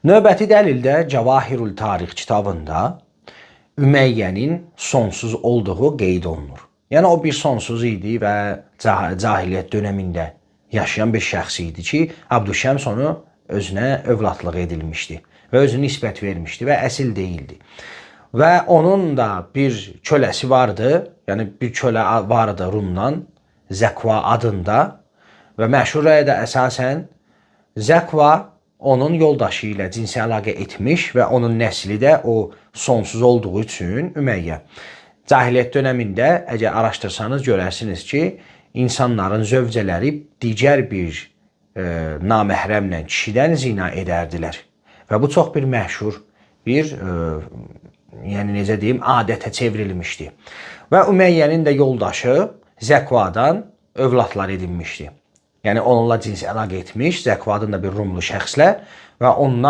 Növbəti dəlildə Cəvahirul Tarix kitabında Üməyyənin sonsuz olduğu qeyd olunur. Yəni o bir sonsuz idi və cahiliyyət dövründə yaşayan bir şəxs idi ki, Abdüşəms onu özünə övladlıq edilmişdi və özünə nisbət vermişdi və əsil deyildi. Və onun da bir köləsi vardı, yəni bir kölə vardı Rumdan, Zəkva adında və məşhur rəyədə əsasən Zəkva onun yoldaşı ilə cinsi əlaqə etmiş və onun nəsli də o sonsuz olduğu üçün Ümeyyə. Cahiliyyət dövründə əgər araşdırsanız görərsiniz ki, insanların zövcələri digər bir naməhrəmlə kişidən zina edərdilər. Və bu çox bir məşhur bir yəni necə deyim, adətə çevrilmişdi. Və Üməyyənin də yoldaşı Zəkvadan övladlar edinmişdi. Yəni onunla cinsi əlaqə etmiş, Zəkva adında bir Rumlu şəxslə və ondan